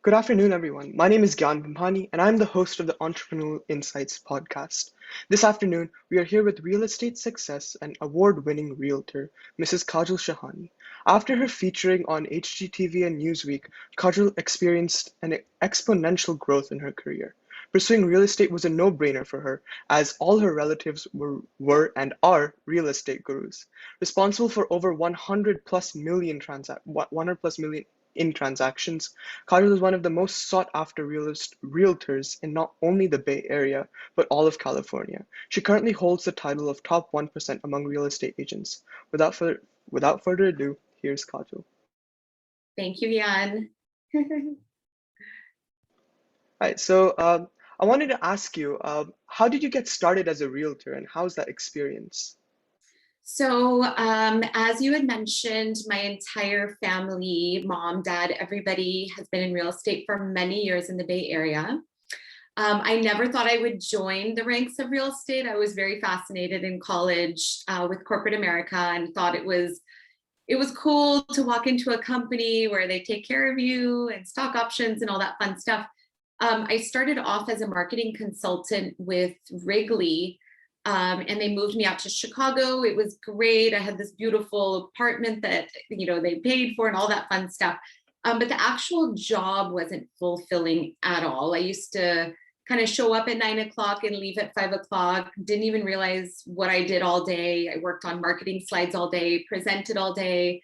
Good afternoon, everyone. My name is Gyan Bhamani, and I'm the host of the Entrepreneurship Insights Podcast. This afternoon, we are here with real estate success and award-winning realtor, Mrs. Kaajal Shahani. After her featuring on HGTV and Newsweek, Kaajal experienced an exponential growth in her career. Pursuing real estate was a no-brainer for her, as all her relatives were and are real estate gurus. Responsible for over 100 plus million in transactions, Kaajal is one of the most sought-after realtors in not only the Bay Area, but all of California. She currently holds the title of top 1% among real estate agents. Without further ado, here's Kaajal. Thank you, Jan. All right, so I wanted to ask you, how did you get started as a realtor, and how's that experience? So as you had mentioned, my entire family, mom, dad, everybody has been in real estate for many years in the Bay Area. I never thought I would join the ranks of real estate. I was very fascinated in college with corporate America and thought it was cool to walk into a company where they take care of you and stock options and all that fun stuff. I started off as a marketing consultant with Wrigley. And they moved me out to Chicago. It was great. I had this beautiful apartment that, they paid for and all that fun stuff. But the actual job wasn't fulfilling at all. I used to kind of show up at 9 o'clock and leave at 5 o'clock. Didn't even realize what I did all day. I worked on marketing slides all day, presented all day.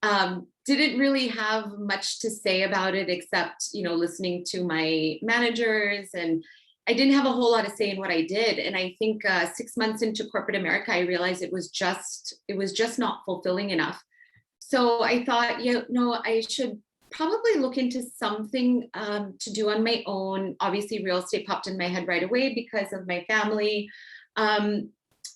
Didn't really have much to say about it except, listening to my managers, and I didn't have a whole lot of say in what I did. And I think 6 months into corporate America, I realized it was just not fulfilling enough. So I thought, I should probably look into something to do on my own. Obviously, real estate popped in my head right away because of my family.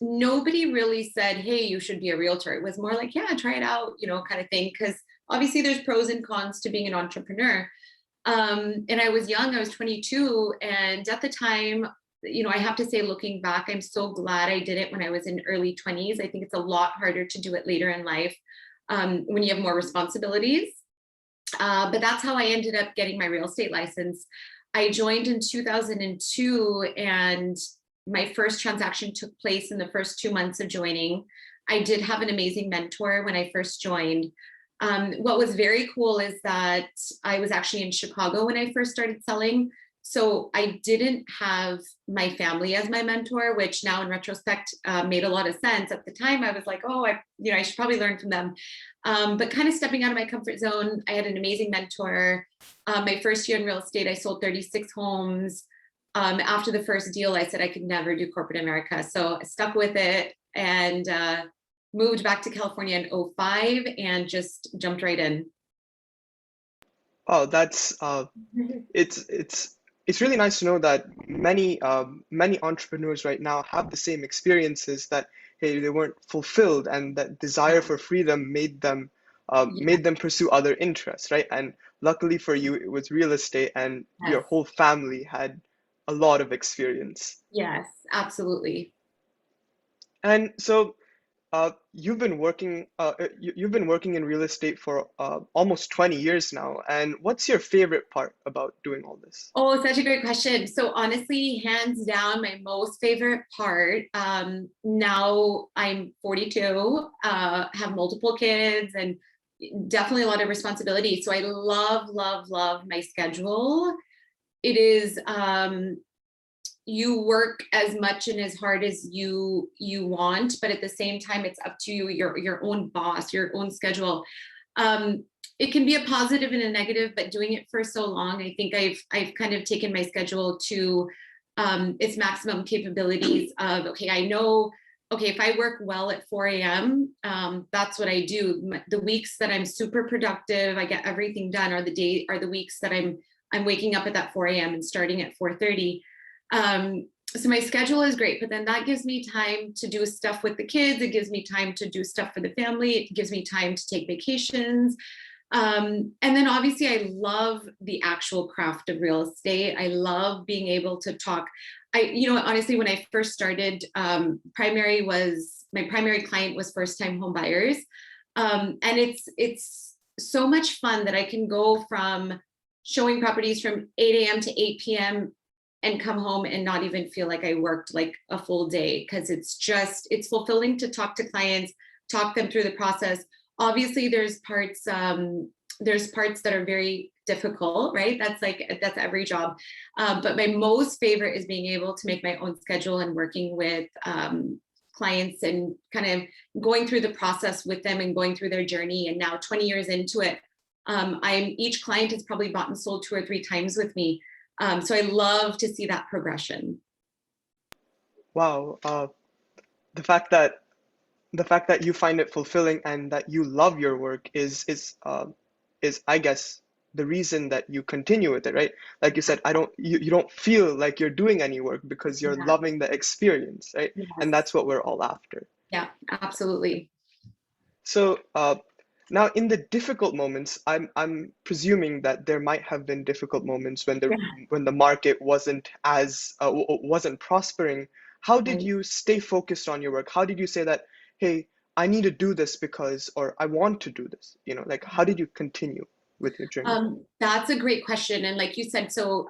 Nobody really said, hey, you should be a realtor. It was more like, yeah, try it out, kind of thing. Because obviously there's pros and cons to being an entrepreneur. And I was young, I was 22. And at the time, I have to say, looking back, I'm so glad I did it when I was in early 20s. I think it's a lot harder to do it later in life when you have more responsibilities. But that's how I ended up getting my real estate license. I joined in 2002, and my first transaction took place in the first 2 months of joining. I did have an amazing mentor when I first joined. What was very cool is that I was actually in Chicago when I first started selling. So I didn't have my family as my mentor, which now in retrospect made a lot of sense. At the time, I was like, oh, I should probably learn from them. But kind of stepping out of my comfort zone, I had an amazing mentor. My first year in real estate, I sold 36 homes. After the first deal, I said I could never do corporate America. So I stuck with it and moved back to California in 2005 and just jumped right in. Oh, that's it's really nice to know that many entrepreneurs right now have the same experiences, that hey, they weren't fulfilled, and that desire for freedom made them pursue other interests, right? And luckily for you, it was real estate, and Yes. your whole family had a lot of experience. Yes, absolutely. And so you've been working in real estate for almost 20 years now. And what's your favorite part about doing all this? Oh, such a great question. So honestly, hands down, my most favorite part, now I'm 42, have multiple kids, and definitely a lot of responsibility. So I love, love, love my schedule. It is, you work as much and as hard as you want, but at the same time, it's up to you, your own boss, your own schedule. It can be a positive and a negative, but doing it for so long, I think I've kind of taken my schedule to its maximum capabilities of, okay, I know, okay, if I work well at 4 a.m., that's what I do. The weeks that I'm super productive, I get everything done, are the weeks that I'm waking up at that 4 a.m. and starting at 4:30. So my schedule is great, but then that gives me time to do stuff with the kids. It gives me time to do stuff for the family. It gives me time to take vacations. And then obviously I love the actual craft of real estate. I love being able to talk. Honestly, when I first started, my primary client was first-time home buyers. And it's so much fun that I can go from showing properties from 8 a.m. to 8 p.m. and come home and not even feel like I worked like a full day, because it's fulfilling to talk to clients, talk them through the process. Obviously, there's parts that are very difficult, right? That's every job. But my most favorite is being able to make my own schedule and working with clients and kind of going through the process with them and going through their journey. And now 20 years into it, each client has probably bought and sold 2 or 3 times with me. So I love to see that progression. Wow. The fact that you find it fulfilling and that you love your work is I guess the reason that you continue with it, right? Like you said, you don't feel like you're doing any work because you're Yeah. loving the experience, right? And Yes. that's what we're all after. Yeah, absolutely. So now in the difficult moments, I'm presuming that there might have been difficult moments Yeah. when the market wasn't prospering. How did Right. you stay focused on your work? How did you say that, hey, I need to do this because, or I want to do this? Like how did you continue with your journey? That's a great question. And like you said, so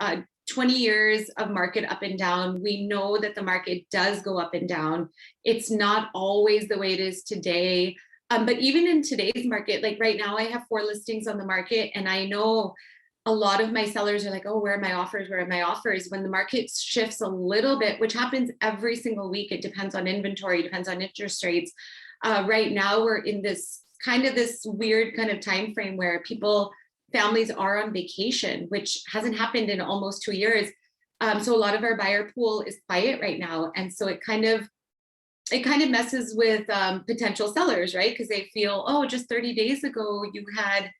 20 years of market up and down, we know that the market does go up and down. It's not always the way it is today. But even in today's market, like right now, I have 4 listings on the market, and I know a lot of my sellers are like, oh, where are my offers? Where are my offers? When the market shifts a little bit, which happens every single week, it depends on inventory, depends on interest rates. Right now, we're in this weird kind of time frame where families are on vacation, which hasn't happened in almost 2 years. So a lot of our buyer pool is quiet right now, and so it kind of messes with potential sellers, right? Because they feel, oh, just 30 days ago you had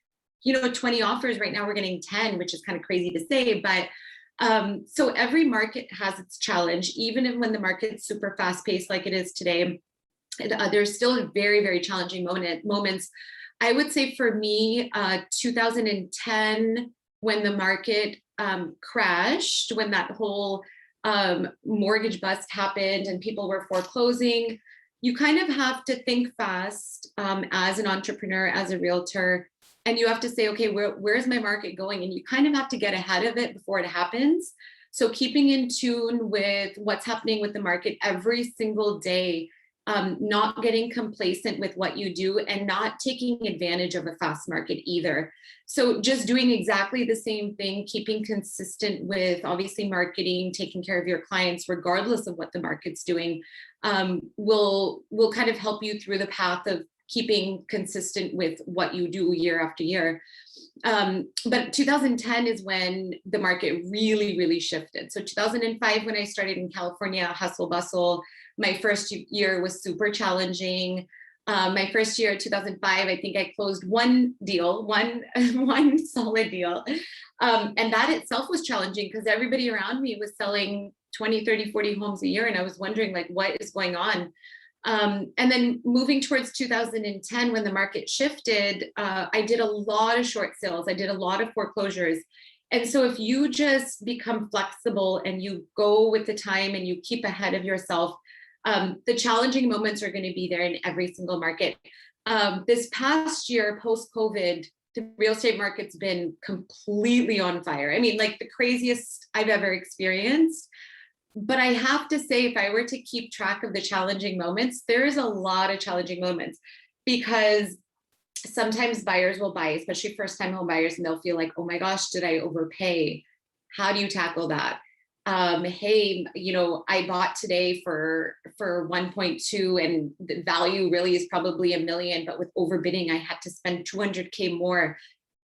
20 offers. Right now we're getting 10, which is kind of crazy to say, but so every market has its challenge. Even when the market's super fast paced like it is today, there's still very, very challenging moments. I would say for me, 2010, when the market crashed, when that whole mortgage bust happened and people were foreclosing, you kind of have to think fast as an entrepreneur, as a realtor, and you have to say, okay, where's my market going? And you kind of have to get ahead of it before it happens. So keeping in tune with what's happening with the market every single day, not getting complacent with what you do, and not taking advantage of a fast market either. So just doing exactly the same thing, keeping consistent with obviously marketing, taking care of your clients, regardless of what the market's doing, will kind of help you through the path of keeping consistent with what you do year after year. But 2010 is when the market really, really shifted. So 2005, when I started in California, hustle bustle, my first year was super challenging. My first year, 2005, I think I closed one deal, one solid deal. And that itself was challenging because everybody around me was selling 20, 30, 40 homes a year. And I was wondering, like, what is going on? And then moving towards 2010, when the market shifted, I did a lot of short sales. I did a lot of foreclosures. And so if you just become flexible and you go with the time and you keep ahead of yourself, the challenging moments are going to be there in every single market. This past year, post-COVID, the real estate market's been completely on fire. I mean, like the craziest I've ever experienced. But I have to say, if I were to keep track of the challenging moments, there is a lot of challenging moments, because sometimes buyers will buy, especially first-time home buyers, and they'll feel like, oh my gosh, did I overpay? How do you tackle that? Hey, I bought today for 1.2 and the value really is probably $1 million, but with overbidding, I had to spend 200K more.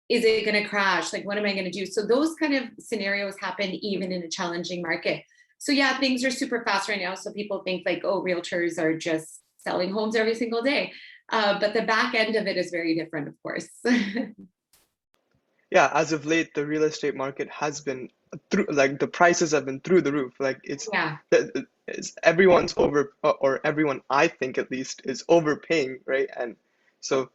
Is it going to crash? Like, what am I going to do? So those kind of scenarios happen even in a challenging market. So yeah, things are super fast right now. So people think like, oh, realtors are just selling homes every single day. But the back end of it is very different, of course. Yeah, as of late, the real estate market has been through, like the prices have been through the roof. Like Yeah. everyone's over, or everyone, I think at least, is overpaying, right? And so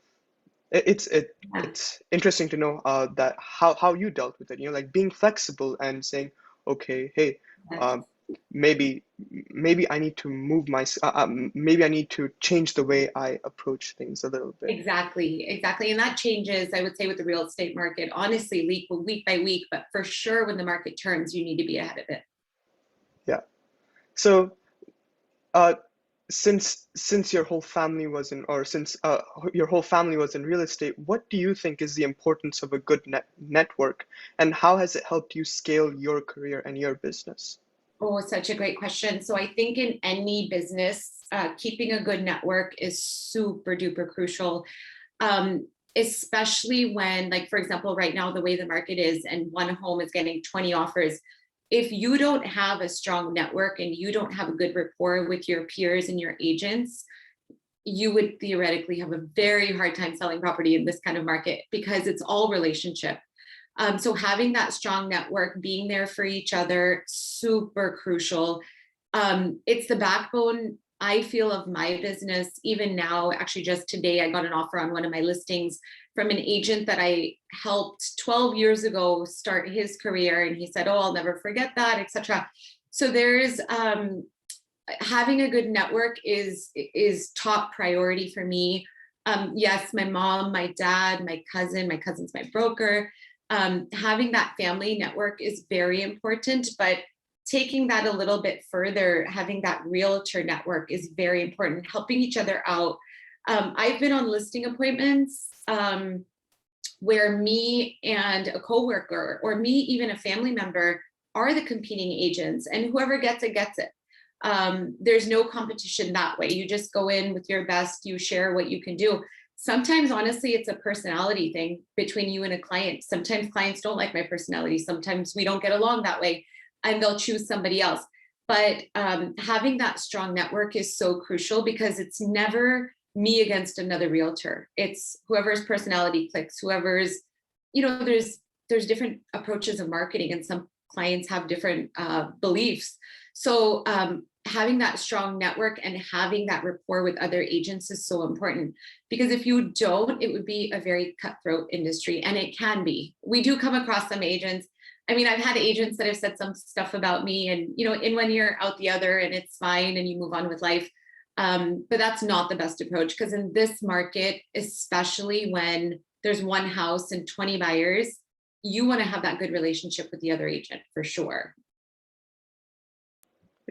Yeah. it's interesting to know that how you dealt with it. Like being flexible and saying, okay, hey, Yes. um, maybe maybe I need to maybe I need to change the way I approach things a little bit. Exactly, exactly. And that changes, I would say, with the real estate market, honestly, week by week, but for sure when the market turns, you need to be ahead of it. Yeah. So, uh, since your whole family was in, or since your whole family was in real estate, what do you think is the importance of a good network, and how has it helped you scale your career and your business? Oh, such a great question. So I think in any business, keeping a good network is super duper crucial. Um, Especially when, like, for example, right now, the way the market is and one home is getting 20 offers. If you don't have a strong network and you don't have a good rapport with your peers and your agents, you would theoretically have a very hard time selling property in this kind of market because it's all relationship. So having that strong network, being there for each other, super crucial. It's the backbone, I feel, of my business. Even now, actually, just today, I got an offer on one of my listings from an agent that I helped 12 years ago start his career, and he said, "Oh, I'll never forget that," etc. So there's having a good network is top priority for me. Yes, my mom, my dad, my cousin's my broker. Having that family network is very important, but taking that a little bit further, having that realtor network is very important, helping each other out. I've been on listing appointments where me and a coworker, or me, even a family member, are the competing agents, and whoever gets it gets it. There's no competition that way. You just go in with your best, you share what you can do. Sometimes, honestly, it's a personality thing between you and a client. Sometimes clients don't like my personality. Sometimes we don't get along that way, and they'll choose somebody else. But having that strong network is so crucial, because it's never me against another realtor. It's whoever's personality clicks, whoever's, there's different approaches of marketing, and some clients have different beliefs. So having that strong network and having that rapport with other agents is so important, because if you don't, it would be a very cutthroat industry, and it can be. We do come across some agents. I mean, I've had agents that have said some stuff about me, and in one ear out the other, and it's fine, and you move on with life. But that's not the best approach, because in this market, especially when there's one house and 20 buyers, you want to have that good relationship with the other agent for sure.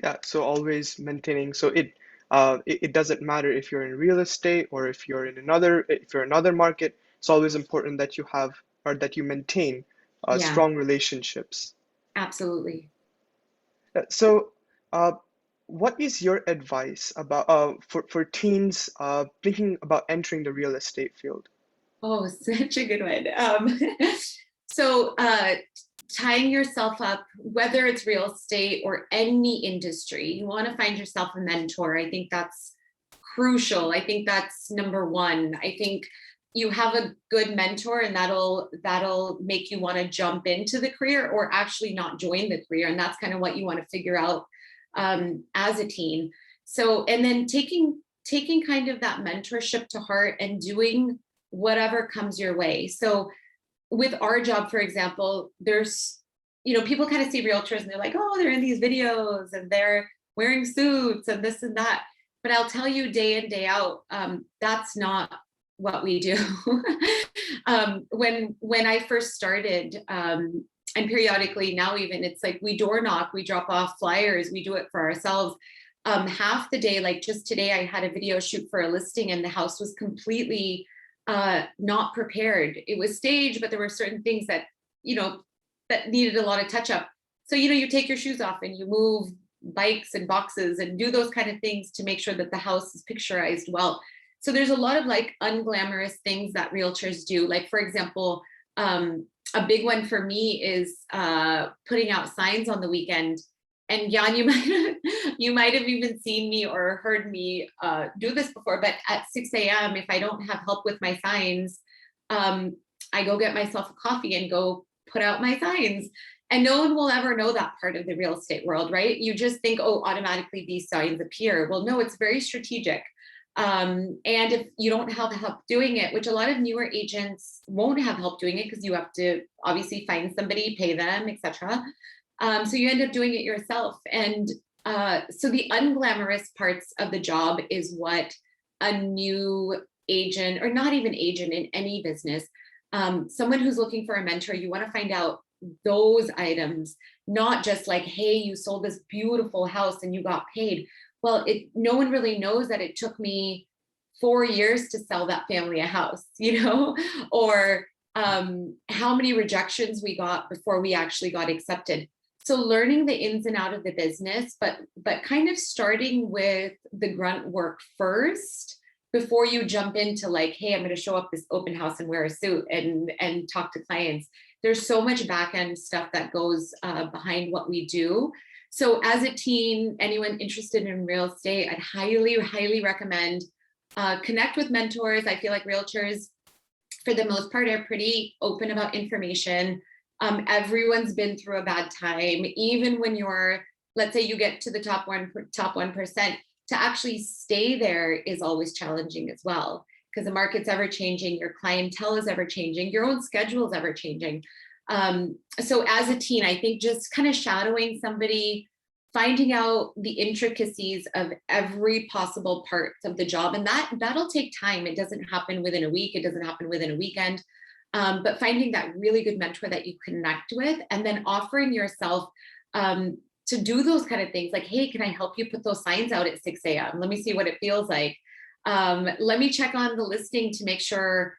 Yeah, so always maintaining. So it doesn't matter if you're in real estate or if you're another market. It's always important that you have, or that you maintain Yeah, strong relationships. absolutely. So, what is your advice about for teens thinking about entering the real estate field? Oh, such a good one. So tying yourself up, whether it's real estate or any industry, you want to find yourself a mentor. I think that's crucial. I think that's number one. I think you have a good mentor, and that'll make you want to jump into the career or actually not join the career. And that's kind of what you want to figure out as a teen. So, and then taking kind of that mentorship to heart and doing whatever comes your way. So with our job, for example, there's, people kind of see realtors and they're like, oh, they're in these videos and they're wearing suits and this and that. But I'll tell you, day in, day out, that's not what we do. When I first started, and periodically now, even, it's like we door knock, we drop off flyers, we do it for ourselves. Half the day, like just today, I had a video shoot for a listing, and the house was completely not prepared. It was staged, but there were certain things that that needed a lot of touch up. So you take your shoes off and you move bikes and boxes and do those kind of things to make sure that the house is picturized well. So there's a lot of like unglamorous things that realtors do. Like, for example, a big one for me is putting out signs on the weekend. And Jan, you might have even seen me or heard me do this before, but at 6 a.m., if I don't have help with my signs, I go get myself a coffee and go put out my signs. And no one will ever know that part of the real estate world, right? You just think, oh, automatically these signs appear. Well, no, it's very strategic. And if you don't have help doing it, which a lot of newer agents won't have help doing it, because you have to obviously find somebody, pay them, etc. So you end up doing it yourself. And so the unglamorous parts of the job is what a new agent, or not even agent in any business, someone who's looking for a mentor, you want to find out those items, not just like, hey, you sold this beautiful house and you got paid. Well, no one really knows that it took me 4 years to sell that family a house, or how many rejections we got before we actually got accepted. So learning the ins and out of the business, but kind of starting with the grunt work first before you jump into like, hey, I'm going to show up this open house and wear a suit and talk to clients. There's so much back end stuff that goes behind what we do. So as a teen, anyone interested in real estate, I'd highly recommend connect with mentors. I feel like realtors, for the most part, are pretty open about information. Everyone's been through a bad time. Even when let's say you get to the top 1%, to actually stay there is always challenging as well, because the market's ever changing, your clientele is ever changing, your own schedule is ever changing. So as a teen, I think just kind of shadowing somebody, finding out the intricacies of every possible part of the job, and that'll take time. It doesn't happen within a week. It doesn't happen within a weekend. But finding that really good mentor that you connect with, and then offering yourself to do those kind of things, like, hey, can I help you put those signs out at 6 a.m.? Let me see what it feels like. Let me check on the listing to make sure,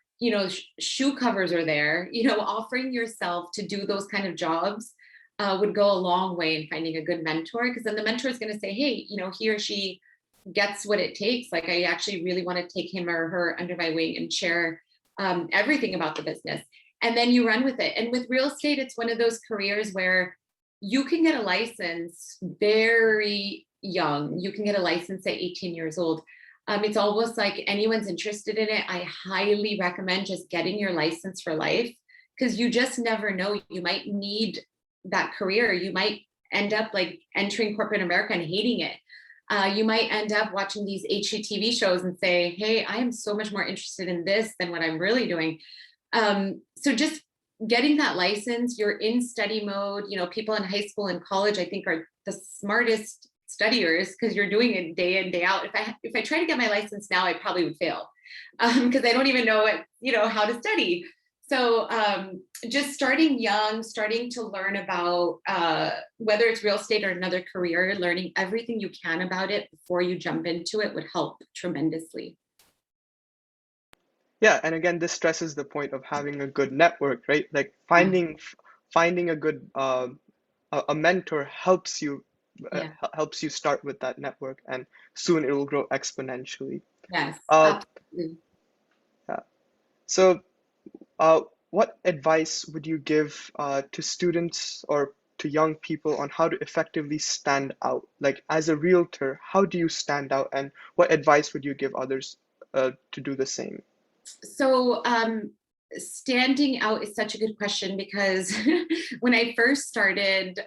shoe covers are there. Offering yourself to do those kind of jobs would go a long way in finding a good mentor, because then the mentor is going to say, hey, he or she gets what it takes. Like, I actually really want to take him or her under my wing and share everything about the business. And then you run with it. And with real estate, it's one of those careers where you can get a license very young. You can get a license at 18 years old. It's almost like anyone's interested in it. I highly recommend just getting your license for life, because you just never know. You might need that career. You might end up like entering corporate America and hating it. You might end up watching these HGTV shows and say, hey, I am so much more interested in this than what I'm really doing. So just getting that license, you're in study mode. People in high school and college, I think, are the smartest studiers, because you're doing it day in, day out. If I try to get my license now, I probably would fail, because I don't even know how to study. So just starting young, starting to learn about whether it's real estate or another career, learning everything you can about it before you jump into it would help tremendously. Yeah, and again, this stresses the point of having a good network, right? Like finding a good a mentor helps you start with that network, and soon it will grow exponentially. Yes, Uh, absolutely. yeah. So, what advice would you give to students or to young people on how to effectively stand out? Like, as a realtor, how do you stand out, and what advice would you give others to do the same? So standing out is such a good question, because when I first started,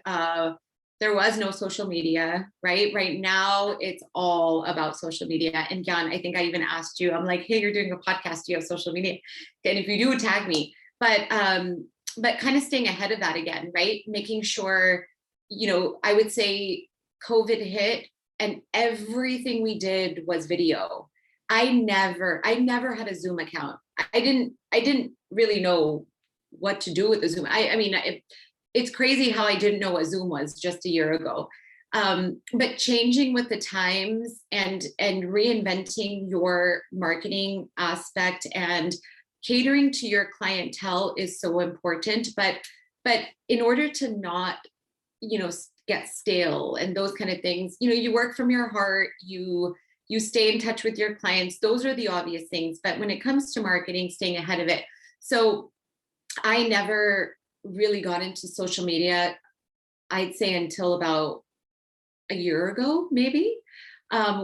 there was no social media, right? Right now, it's all about social media. And Jan, I think I even asked you, I'm like, hey, you're doing a podcast, do you have social media? And if you do, tag me. But kind of staying ahead of that again, right? Making sure, I would say COVID hit and everything we did was video. I never had a Zoom account. I didn't really know what to do with the Zoom. I mean, it's crazy how I didn't know what Zoom was just a year ago. But changing with the times and reinventing your marketing aspect and catering to your clientele is so important. But in order to not, get stale and those kind of things, you work from your heart, you stay in touch with your clients. Those are the obvious things. But when it comes to marketing, staying ahead of it. So I never really got into social media, I'd say until about a year ago, maybe,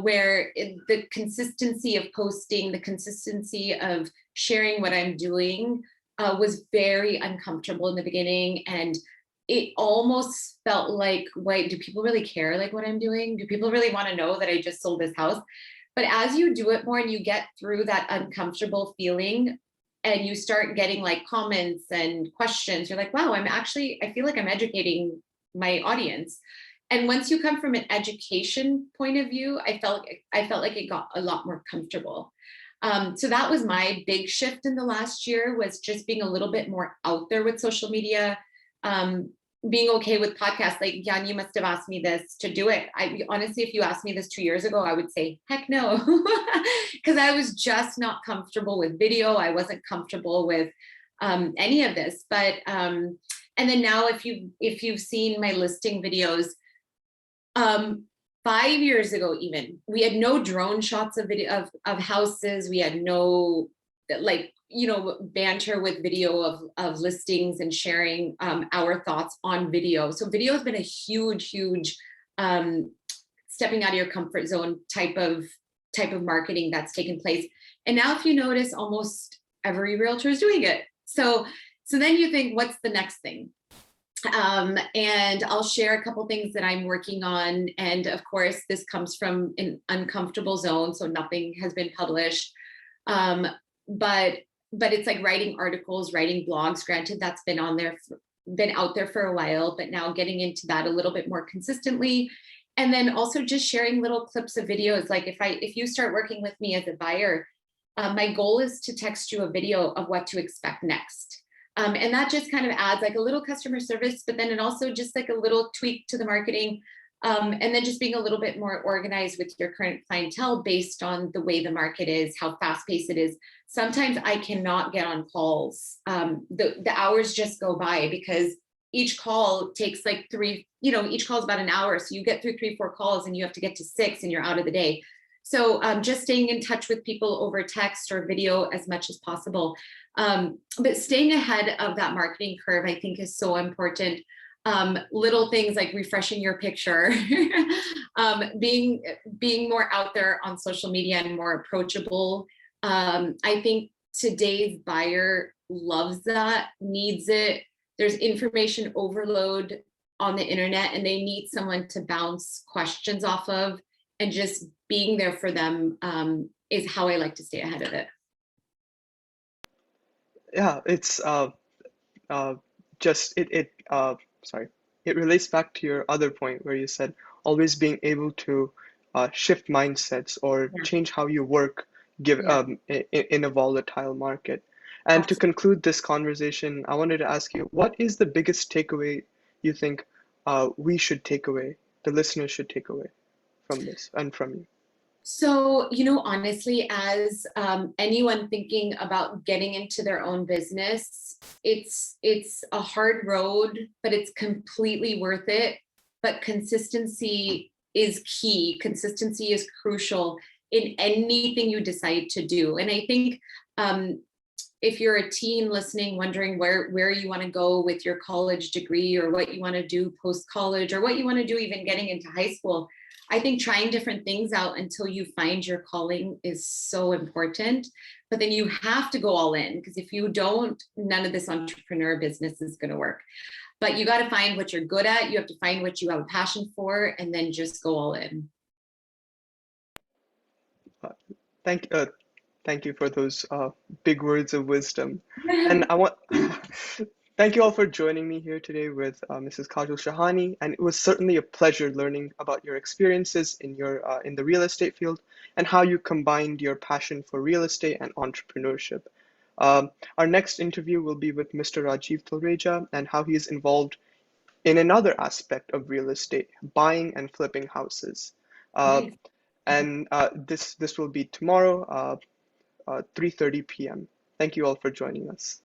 where the consistency of posting, the consistency of sharing what I'm doing was very uncomfortable in the beginning. And it almost felt like, wait, do people really care like what I'm doing? Do people really want to know that I just sold this house? But as you do it more and you get through that uncomfortable feeling and you start getting like comments and questions, you're like, wow, I feel like I'm educating my audience. And once you come from an education point of view, I felt like it got a lot more comfortable. So that was my big shift in the last year, was just being a little bit more out there with social media, being okay with podcasts. Like, Jan, you must have asked me this to do it. I honestly, if you asked me this 2 years ago, I would say, heck no, because I was just not comfortable with video. I wasn't comfortable with any of this. But and then now, if you've seen my listing videos, 5 years ago, even, we had no drone shots of video of houses. We had no, like, banter with video of listings and sharing our thoughts on video. So video has been a huge stepping out of your comfort zone type of marketing that's taken place. And now, if you notice, almost every realtor is doing it. So then you think, what's the next thing? And I'll share a couple things that I'm working on. And of course, this comes from an uncomfortable zone, so nothing has been published. But it's like writing articles, writing blogs. Granted, that's been out there for a while, but now getting into that a little bit more consistently. And then also just sharing little clips of videos. Like, if you start working with me as a buyer, my goal is to text you a video of what to expect next. And that just kind of adds like a little customer service, but then it also just like a little tweak to the marketing. And then just being a little bit more organized with your current clientele based on the way the market is, how fast paced it is. Sometimes I cannot get on calls. The hours just go by, because each call takes like each call is about an hour. So you get through 3-4 calls and you have to get to 6 and you're out of the day. So just staying in touch with people over text or video as much as possible. But staying ahead of that marketing curve, I think, is so important. Little things like refreshing your picture, being more out there on social media and more approachable. I think today's buyer loves that, needs it. There's information overload on the internet, and they need someone to bounce questions off of, and just being there for them is how I like to stay ahead of it. Yeah, it's just sorry. It relates back to your other point where you said always being able to shift mindsets or change how you work in a volatile market. And to conclude this conversation, I wanted to ask you, what is the biggest takeaway you think we should take away, the listeners should take away from this and from you? So, honestly, as anyone thinking about getting into their own business, it's a hard road, but it's completely worth it. But consistency is key. Consistency is crucial in anything you decide to do. And I think if you're a teen listening, wondering where you want to go with your college degree, or what you want to do post-college, or what you want to do even getting into high school, I think trying different things out until you find your calling is so important. But then you have to go all in, because if you don't, none of this entrepreneur business is going to work. But you got to find what you're good at. You have to find what you have a passion for, and then just go all in. Thank you for those big words of wisdom. And thank you all for joining me here today with Mrs. Kaajal Shahani. And it was certainly a pleasure learning about your experiences in the real estate field, and how you combined your passion for real estate and entrepreneurship. Our next interview will be with Mr. Rajiv Talreja, and how he is involved in another aspect of real estate, buying and flipping houses. And this will be tomorrow, 3:30 p.m. Thank you all for joining us.